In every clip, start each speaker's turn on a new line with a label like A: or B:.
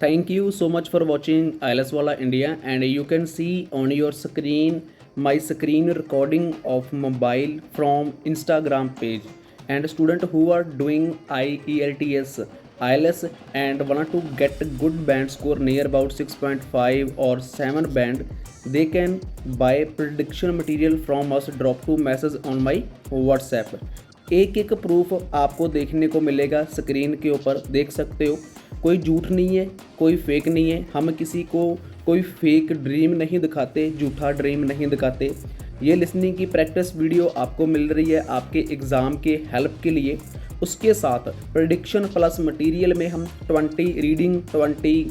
A: Thank you so much for watching Ielts Wala India, and you can see on your screen my screen recording of mobile from Instagram page. And student who are doing IELTS IELTS and want to get good band score near about 6.5 or 7 band, they can buy prediction material from us. Drop to message on my WhatsApp. एक एक proof आपको देखने को मिलेगा screen के ऊपर, देख सकते हो। कोई झूठ नहीं है, कोई फेक नहीं है। हम किसी को कोई फेक ड्रीम नहीं दिखाते, झूठा ड्रीम नहीं दिखाते। ये लिसनिंग की प्रैक्टिस वीडियो आपको मिल रही है आपके एग्ज़ाम के हेल्प के लिए। उसके साथ प्रेडिक्शन प्लस मटेरियल में हम 20 reading, 20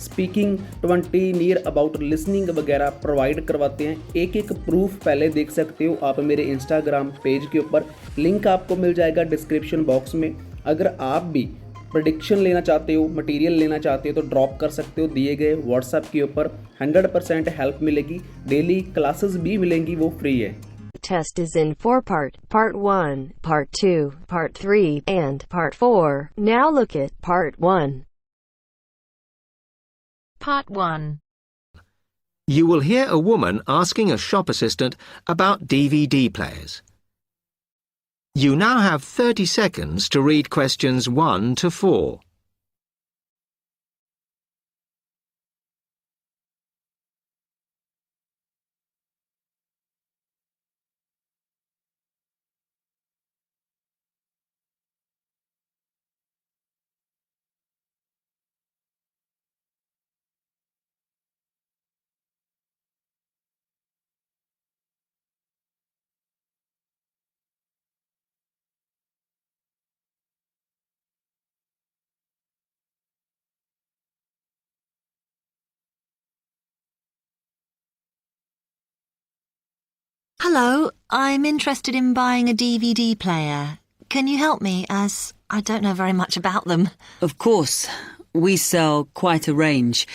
A: speaking, 20 near about listening वगैरह प्रोवाइड करवाते हैं। एक एक प्रूफ पहले देख सकते हो आप मेरे इंस्टाग्राम पेज के ऊपर, लिंक आपको मिल जाएगा डिस्क्रिप्शन बॉक्स में। अगर आप भी प्रेडिक्शन लेना चाहते हो, मटेरियल लेना चाहते हो तो ड्रॉप कर सकते हो दिए गए व्हाट्सएप के ऊपर। 100% हेल्प मिलेगी, डेली क्लासेस भी मिलेंगी, वो फ्री है।
B: Test is in 4 part 1, part 2, part 3, and part 4. Now look at part 1.
C: Part 1.
D: You will hear a woman asking a shop assistant about DVD players. You now have 30 seconds to read questions 1 to 4.
E: Hello, I'm interested in buying a DVD player. Can you help me, as I don't know very much about them?
F: Of course. We sell quite a range.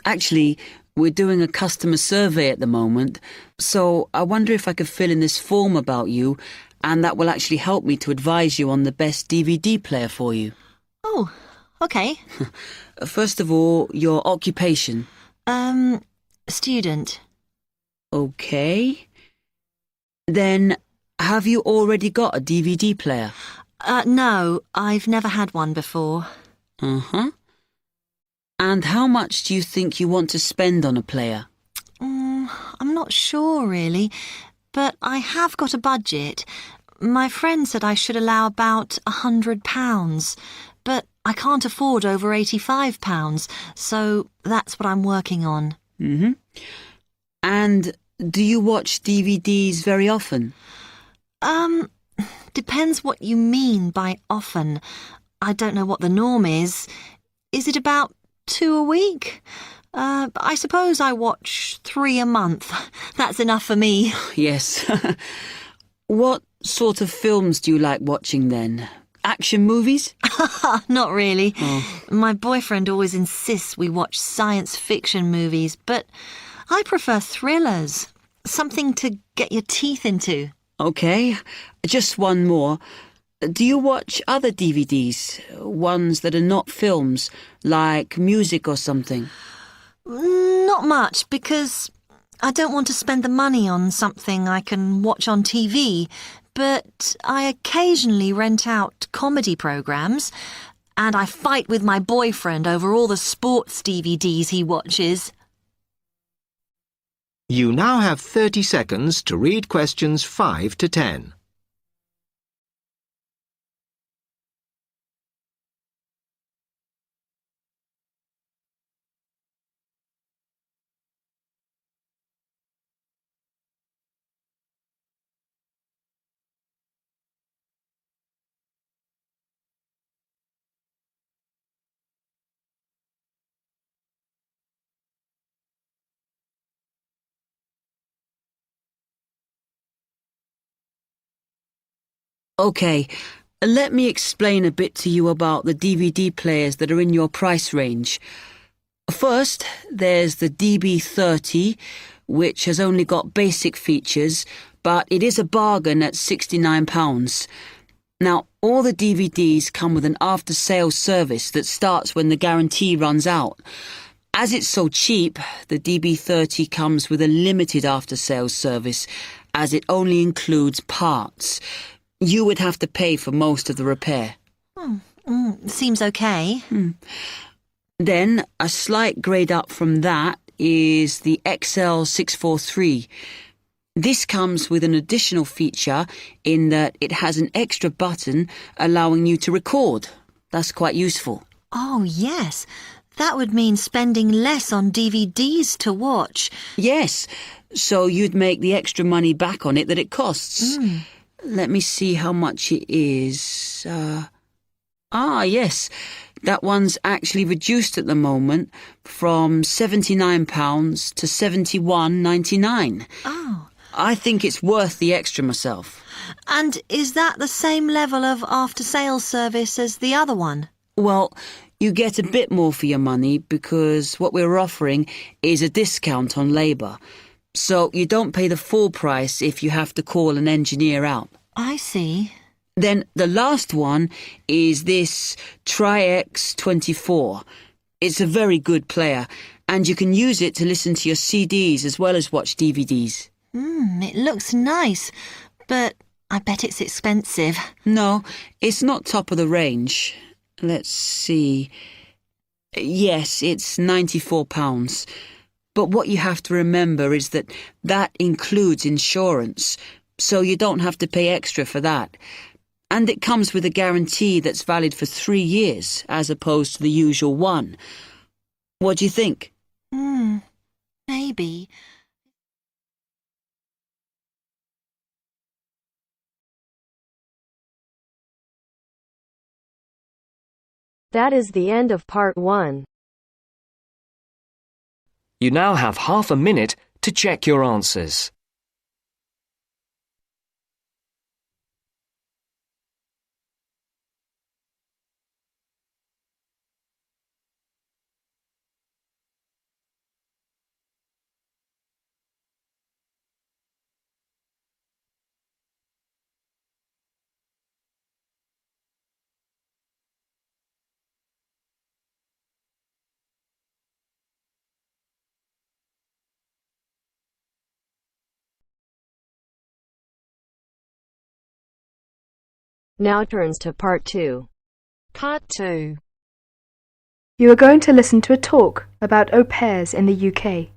F: Actually, we're doing a customer survey at the moment, so I wonder if I could fill in this form about you, and that will actually help me to advise you on the best DVD player for you.
E: Oh, okay.
F: First of all, your occupation.
E: Student.
F: Okay. Then, have you already got a DVD player?
E: No, I've never had one before.
F: Uh-huh. And how much do you think you want to spend on a player?
E: I'm not sure, really, but I have got a budget. My friend said I should allow about £100, but I can't afford over £85, so that's what I'm working on.
F: Mm-hmm. And do you watch DVDs very often?
E: Depends what you mean by often. I don't know what the norm is. Is it about 2 a week? I suppose I watch 3 a month. That's enough for me.
F: Yes. What sort of films do you like watching then? Action movies?
E: Not really.
F: Oh.
E: My boyfriend always insists we watch science fiction movies, but I prefer thrillers. Something to get your teeth into.
F: Okay, just one more. Do you watch other DVDs? Ones that are not films, like music or something?
E: Not much, because I don't want to spend the money on something I can watch on TV, but I occasionally rent out comedy programs, and I fight with my boyfriend over all the sports DVDs he watches.
D: You now have 30 seconds to read questions 5 to 10.
F: Okay, let me explain a bit to you about the DVD players that are in your price range. First, there's the DB30, which has only got basic features, but it is a bargain at £69. Now, All the DVDs come with an after-sales service that starts when the guarantee runs out. As it's so cheap, the DB30 comes with a limited after-sales service, as it only includes parts. You would have to pay for most of the repair.
E: Seems okay.
F: Then, a slight grade up from that is the XL643. This comes with an additional feature in that it has an extra button allowing you to record. That's quite useful.
E: Oh, yes. That would mean spending less on DVDs to watch.
F: Yes, so you'd make the extra money back on it that it costs. Let me see how much it is. Yes, that one's actually reduced at the moment from £79 to £71.99.
E: Oh.
F: I think it's worth the extra myself.
E: And is that the same level of after-sales service as the other one?
F: Well, you get a bit more for your money because what we're offering is a discount on labour. So you don't pay the full price if you have to call an engineer out.
E: I see.
F: Then the last one is this Tri-X24. It's a very good player, and you can use it to listen to your CDs as well as watch DVDs.
E: It looks nice, but I bet it's expensive.
F: No, it's not top of the range. Let's see. Yes, it's £94. But what you have to remember is that includes insurance, so you don't have to pay extra for that. And it comes with a guarantee that's valid for 3 years, as opposed to the usual one. What do you think?
E: Maybe.
B: That is the end of part 1.
C: You now have half a minute to check your answers.
B: Now turns to part 2.
G: Part 2. You are going to listen to a talk about au pairs in the UK.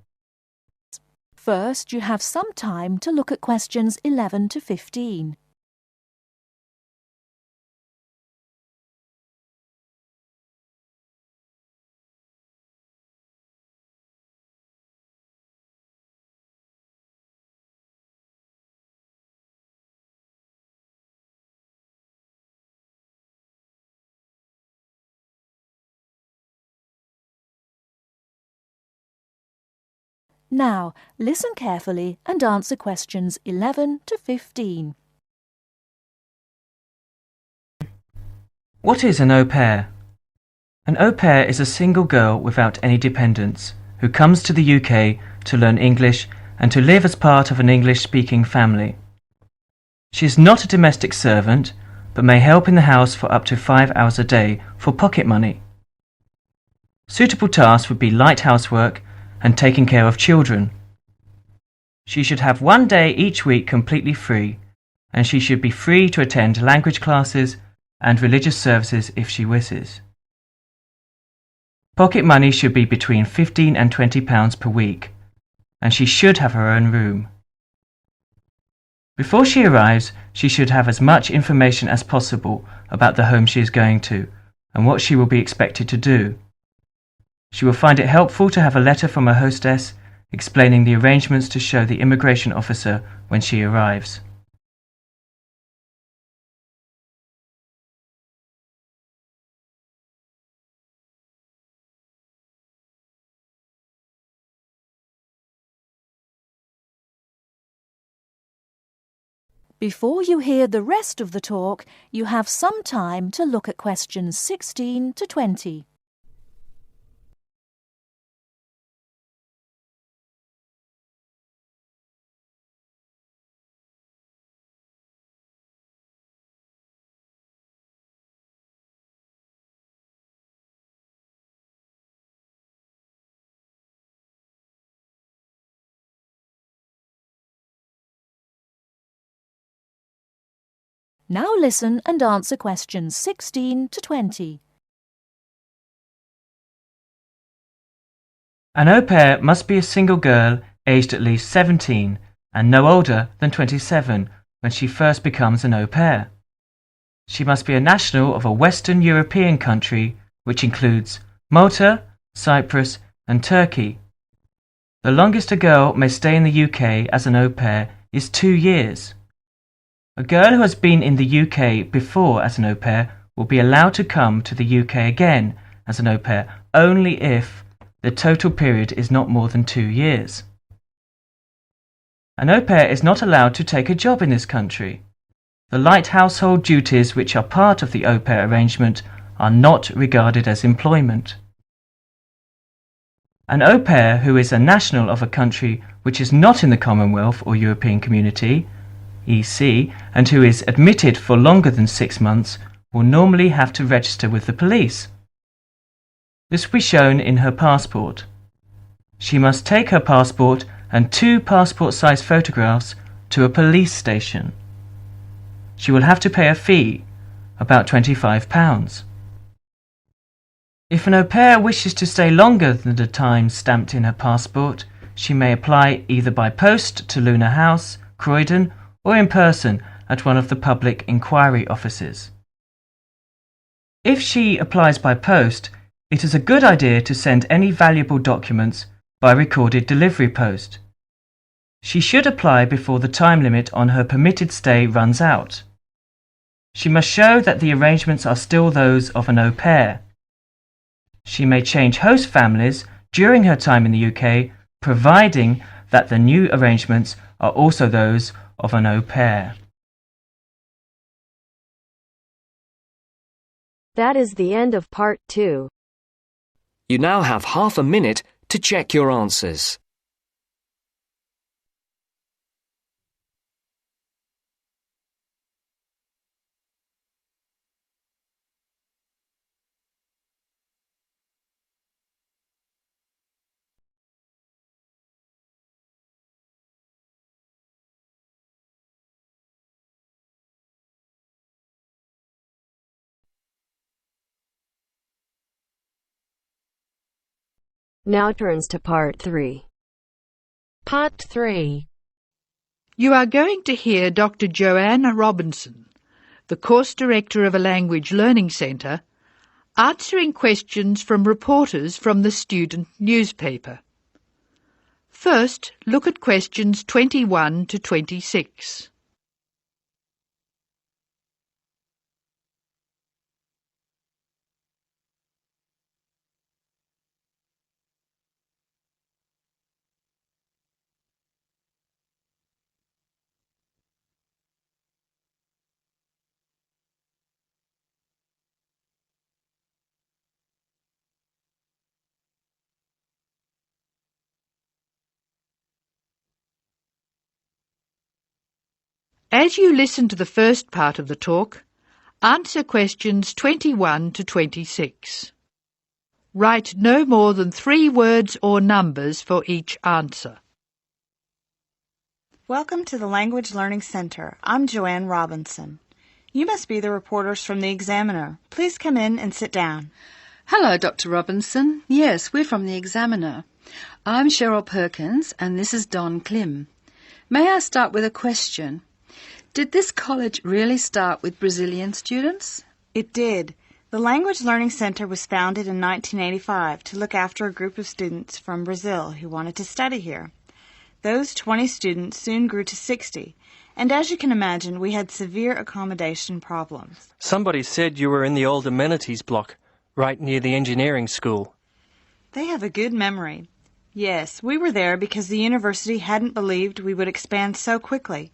H: First, you have some time to look at questions 11 to 15. Now, listen carefully and answer questions 11 to 15.
I: What is an au pair? An au pair is a single girl without any dependents who comes to the UK to learn English and to live as part of an English-speaking family. She is not a domestic servant, but may help in the house for up to 5 hours a day for pocket money. Suitable tasks would be light housework and taking care of children. She should have 1 day each week completely free, and she should be free to attend language classes and religious services if she wishes. Pocket money should be between £15 and £20 per week, and she should have her own room. Before she arrives, she should have as much information as possible about the home she is going to and what she will be expected to do. She will find it helpful to have a letter from her hostess explaining the arrangements to show the immigration officer when she arrives.
H: Before you hear the rest of the talk, you have some time to look at questions 16 to 20. Now listen and answer questions 16 to 20.
I: An au pair must be a single girl aged at least 17 and no older than 27 when she first becomes an au pair. She must be a national of a Western European country, which includes Malta, Cyprus, and Turkey. The longest a girl may stay in the UK as an au pair is 2 years. A girl who has been in the UK before as an au pair will be allowed to come to the UK again as an au pair only if the total period is not more than 2 years. An au pair is not allowed to take a job in this country. The light household duties which are part of the au pair arrangement are not regarded as employment. An au pair who is a national of a country which is not in the Commonwealth or European Community, EC, and who is admitted for longer than 6 months will normally have to register with the police. This will be shown in her passport. She must take her passport and 2 passport-size photographs to a police station. She will have to pay a fee, about £25. If an au pair wishes to stay longer than the time stamped in her passport, she may apply either by post to Luna House, Croydon, or in person at one of the public inquiry offices. If she applies by post, it is a good idea to send any valuable documents by recorded delivery post. She should apply before the time limit on her permitted stay runs out. She must show that the arrangements are still those of an au pair. She may change host families during her time in the UK, providing that the new arrangements are also those of an au pair.
B: That is the end of part 2.
C: You now have half a minute to check your answers.
B: Now turns to part 3.
J: Part 3. You are going to hear Dr. Joanna Robinson, the course director of a language learning centre, answering questions from reporters from the student newspaper. First, look at questions 21 to 26. As you listen to the first part of the talk, answer questions 21 to 26. Write no more than 3 words or numbers for each answer.
K: Welcome to the Language Learning Center. I'm Joanne Robinson. You must be the reporters from the Examiner. Please come in and sit down.
L: Hello, Dr. Robinson. Yes, we're from the Examiner. I'm Cheryl Perkins and this is Don Klim. May I start with a question? Did this college really start with Brazilian students?
K: It did. The Language Learning Center was founded in 1985 to look after a group of students from Brazil who wanted to study here. Those 20 students soon grew to 60, and as you can imagine, we had severe accommodation problems.
M: Somebody said you were in the old amenities block, right near the engineering school.
K: They have a good memory. Yes, we were there because the university hadn't believed we would expand so quickly.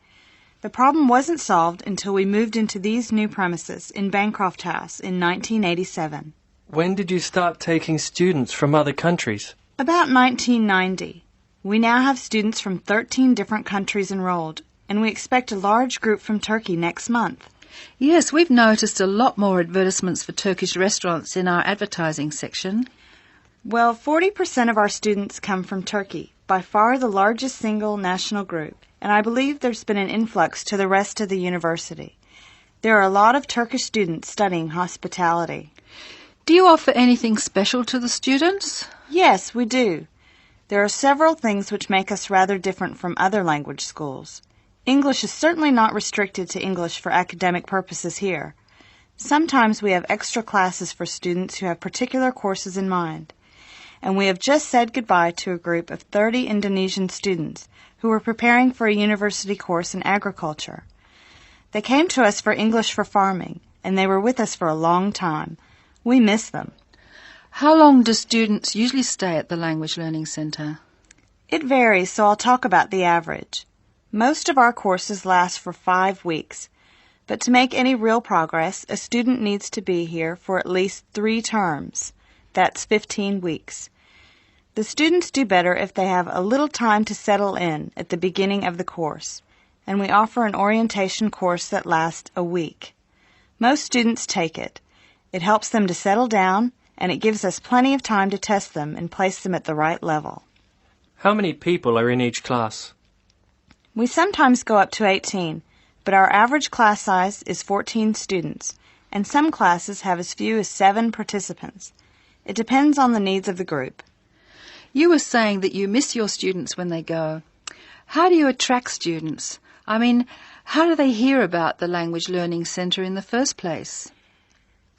K: The problem wasn't solved until we moved into these new premises in Bancroft House in 1987.
M: When did you start taking students from other countries?
K: About 1990. We now have students from 13 different countries enrolled, and we expect a large group from Turkey next month.
L: Yes, we've noticed a lot more advertisements for Turkish restaurants in our advertising section.
K: Well, 40% of our students come from Turkey, by far the largest single national group, and I believe there's been an influx to the rest of the university. There are a lot of Turkish students studying hospitality.
L: Do you offer anything special to the students?
K: Yes, we do. There are several things which make us rather different from other language schools. English is certainly not restricted to English for academic purposes here. Sometimes we have extra classes for students who have particular courses in mind. And we have just said goodbye to a group of 30 Indonesian students who were preparing for a university course in agriculture. They came to us for English for farming, and they were with us for a long time. We miss them.
L: How long do students usually stay at the Language Learning Centre?
K: It varies, so I'll talk about the average. Most of our courses last for 5 weeks, but to make any real progress, a student needs to be here for at least 3 terms. That's 15 weeks. The students do better if they have a little time to settle in at the beginning of the course, and we offer an orientation course that lasts a week. Most students take it. It helps them to settle down, and it gives us plenty of time to test them and place them at the right level.
M: How many people are in each class?
K: We sometimes go up to 18, but our average class size is 14 students, and some classes have as few as 7 participants. It depends on the needs of the group.
L: You were saying that you miss your students when they go. How do you attract students? I mean, how do they hear about the Language Learning Centre in the first place?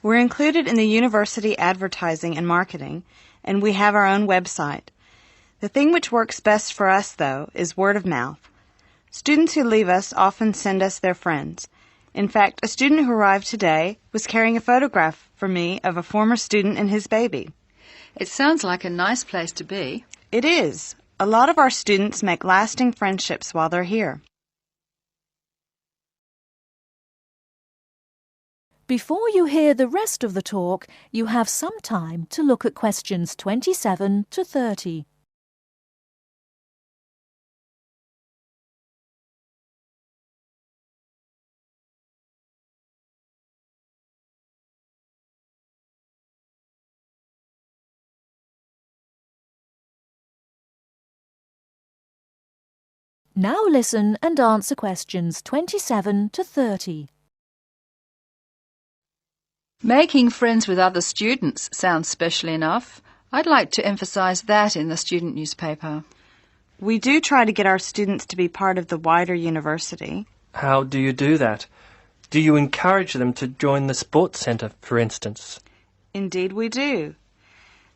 K: We're included in the university advertising and marketing, and we have our own website. The thing which works best for us, though, is word of mouth. Students who leave us often send us their friends. In fact, a student who arrived today was carrying a photograph for me of a former student and his baby.
L: It sounds like a nice place to be.
K: It is. A lot of our students make lasting friendships while they're here.
H: Before you hear the rest of the talk, you have some time to look at questions 27 to 30. Now listen and answer questions 27 to 30.
L: Making friends with other students sounds special enough. I'd like to emphasize that in the student newspaper.
K: We do try to get our students to be part of the wider university.
M: How do you do that? Do you encourage them to join the sports centre, for instance?
K: Indeed we do.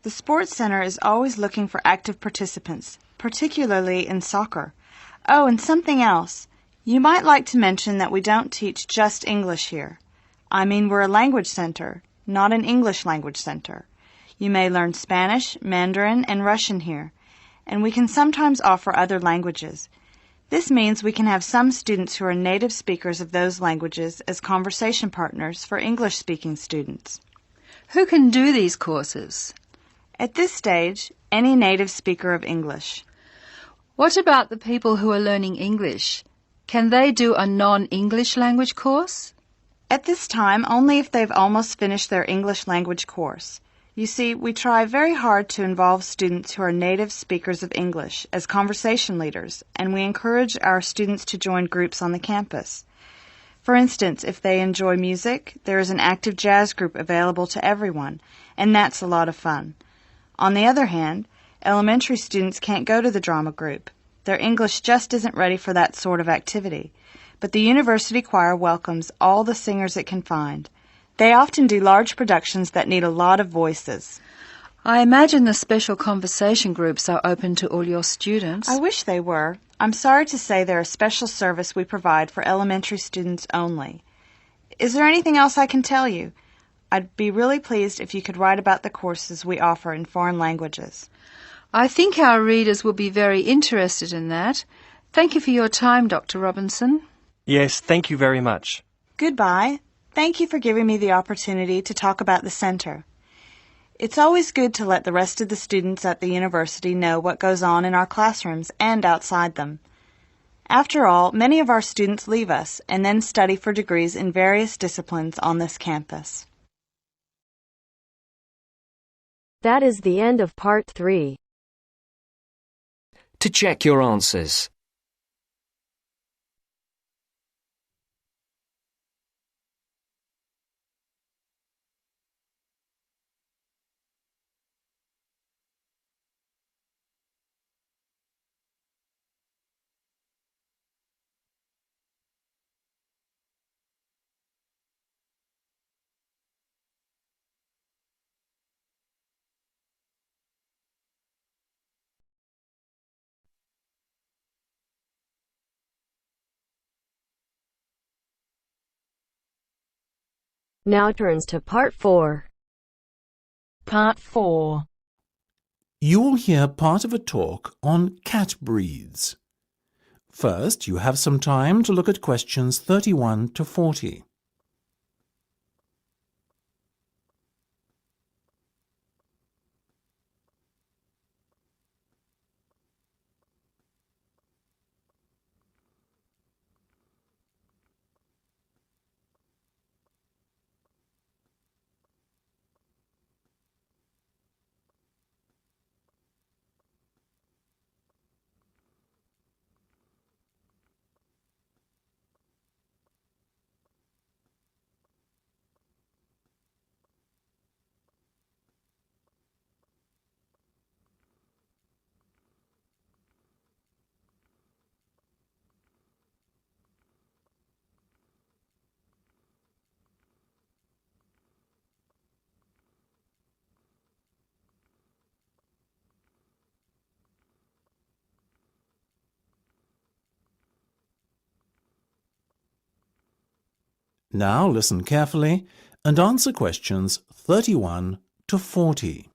K: The sports center is always looking for active participants, particularly in soccer. Oh, and something else. You might like to mention that we don't teach just English here. I mean, we're a language center, not an English language center. You may learn Spanish, Mandarin, and Russian here, and we can sometimes offer other languages. This means we can have some students who are native speakers of those languages as conversation partners for English-speaking students.
L: Who can do these courses?
K: At this stage, any native speaker of English.
L: What about the people who are learning English? Can they do a non-English language course?
K: At this time, only if they've almost finished their English language course. You see, we try very hard to involve students who are native speakers of English as conversation leaders, and we encourage our students to join groups on the campus. For instance, if they enjoy music, there is an active jazz group available to everyone, and that's a lot of fun. On the other hand, elementary students can't go to the drama group. Their English just isn't ready for that sort of activity. But the university choir welcomes all the singers it can find. They often do large productions that need a lot of voices.
L: I imagine the special conversation groups are open to all your students.
K: I wish they were. I'm sorry to say they're a special service we provide for elementary students only. Is there anything else I can tell you? I'd be really pleased if you could write about the courses we offer in foreign languages.
L: I think our readers will be very interested in that. Thank you for your time, Dr. Robinson.
M: Yes, thank you very much.
K: Goodbye. Thank you for giving me the opportunity to talk about the center. It's always good to let the rest of the students at the university know what goes on in our classrooms and outside them. After all, many of our students leave us and then study for degrees in various disciplines on this campus.
B: That is the end of part 3.
C: To check your answers.
B: Now turns to Part 4.
N: Part 4.
O: You will hear part of a talk on cat breeds. First, you have some time to look at questions 31 to 40. Now listen carefully and answer questions 31 to 40.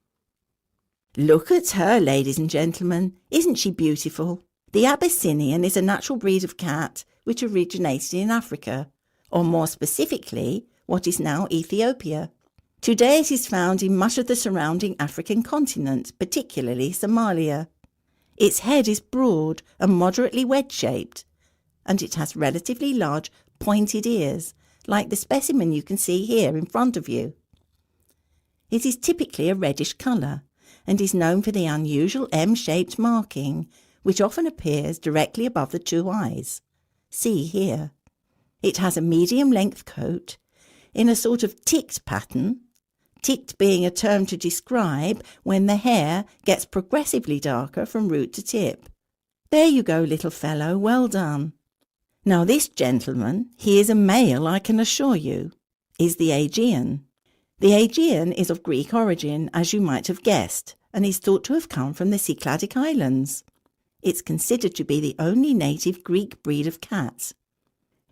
P: Look at her, ladies and gentlemen. Isn't she beautiful? The Abyssinian is a natural breed of cat which originated in Africa, or more specifically, what is now Ethiopia. Today it is found in much of the surrounding African continent, particularly Somalia. Its head is broad and moderately wedge-shaped, and it has relatively large pointed ears, like the specimen you can see here in front of you. It is typically a reddish colour and is known for the unusual M-shaped marking, which often appears directly above the two eyes. See here. It has a medium-length coat in a sort of ticked pattern, ticked being a term to describe when the hair gets progressively darker from root to tip. There you go, little fellow, well done. Now this gentleman, he is a male, I can assure you, is the Aegean. The Aegean is of Greek origin, as you might have guessed, and is thought to have come from the Cycladic Islands. It's considered to be the only native Greek breed of cat.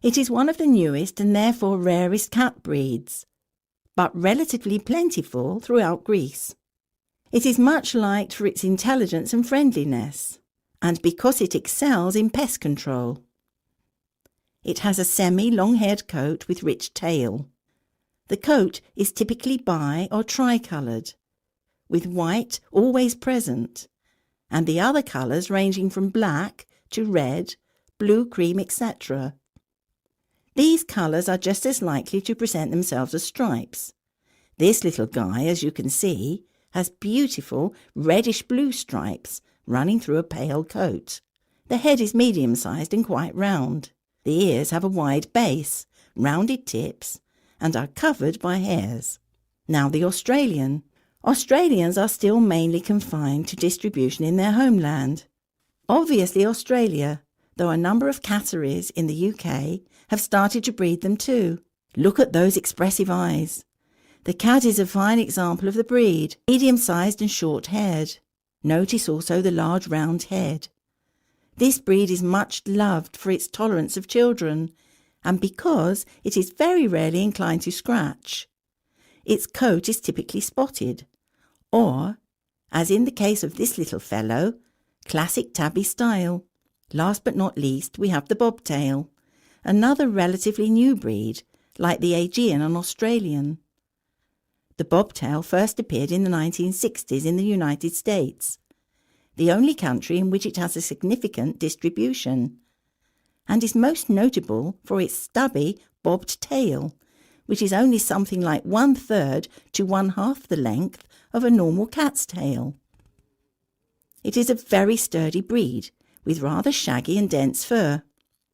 P: It is one of the newest and therefore rarest cat breeds, but relatively plentiful throughout Greece. It is much liked for its intelligence and friendliness, and because it excels in pest control. It has a semi-long-haired coat with rich tail. The coat is typically bi- or tri-coloured, with white always present, and the other colours ranging from black to red, blue, cream, etc. These colours are just as likely to present themselves as stripes. This little guy, as you can see, has beautiful reddish-blue stripes running through a pale coat. The head is medium-sized and quite round. The ears have a wide base, rounded tips, and are covered by hairs. Now the Australian. Australians are still mainly confined to distribution in their homeland. Obviously Australia, though a number of catteries in the UK have started to breed them too. Look at those expressive eyes. The cat is a fine example of the breed, medium-sized and short-haired. Notice also the large round head. This breed is much loved for its tolerance of children, and because it is very rarely inclined to scratch. Its coat is typically spotted, or, as in the case of this little fellow, classic tabby style. Last but not least, we have the bobtail, another relatively new breed, like the Aegean and Australian. The bobtail first appeared in the 1960s in the United States, the only country in which it has a significant distribution, and is most notable for its stubby, bobbed tail, which is only something like 1/3 to 1/2 the length of a normal cat's tail. It is a very sturdy breed, with rather shaggy and dense fur.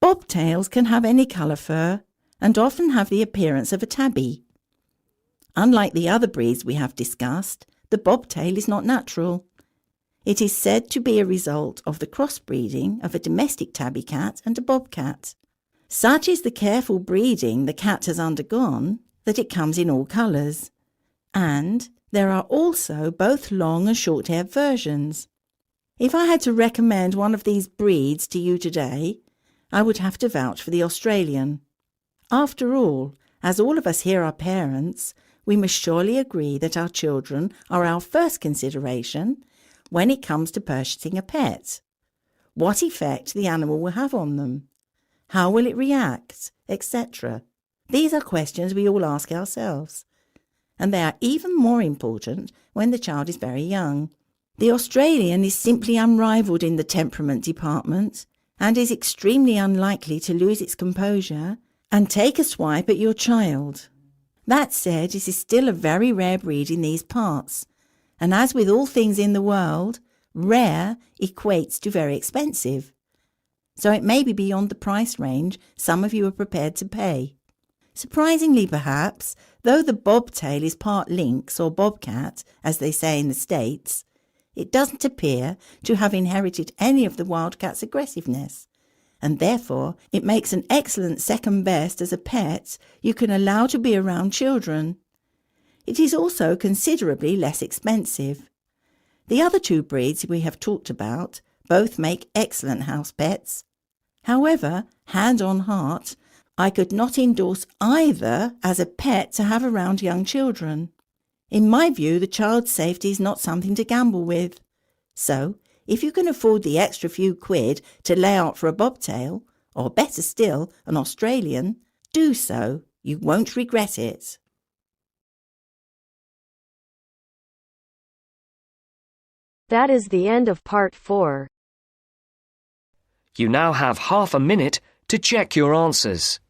P: Bobtails can have any colour fur, and often have the appearance of a tabby. Unlike the other breeds we have discussed, the bobtail is not natural. It is said to be a result of the crossbreeding of a domestic tabby cat and a bobcat. Such is the careful breeding the cat has undergone that it comes in all colours, and there are also both long and short-haired versions. If I had to recommend one of these breeds to you today, I would have to vouch for the Australian. After all, As all of us here are parents, we must surely agree that our children are our first consideration when it comes to purchasing a pet. What effect the animal will have on them, how will it react, etc. These are questions we all ask ourselves, and they are even more important when the child is very young. The Australian is simply unrivalled in the temperament department and is extremely unlikely to lose its composure and take a swipe at your child. That said, it is still a very rare breed in these parts, and as with all things in the world, rare equates to very expensive. So it may be beyond the price range some of you are prepared to pay. Surprisingly perhaps, though the bobtail is part lynx or bobcat, as they say in the States, it doesn't appear to have inherited any of the wildcat's aggressiveness, and therefore it makes an excellent second best as a pet you can allow to be around children. It is also considerably less expensive. The other two breeds we have talked about both make excellent house pets. However, hand on heart, I could not endorse either as a pet to have around young children. In my view, the child's safety is not something to gamble with. So, if you can afford the extra few quid to lay out for a bobtail, or better still, an Australian, do so. You won't regret it.
B: That is the end of part 4.
C: You now have half a minute to check your answers.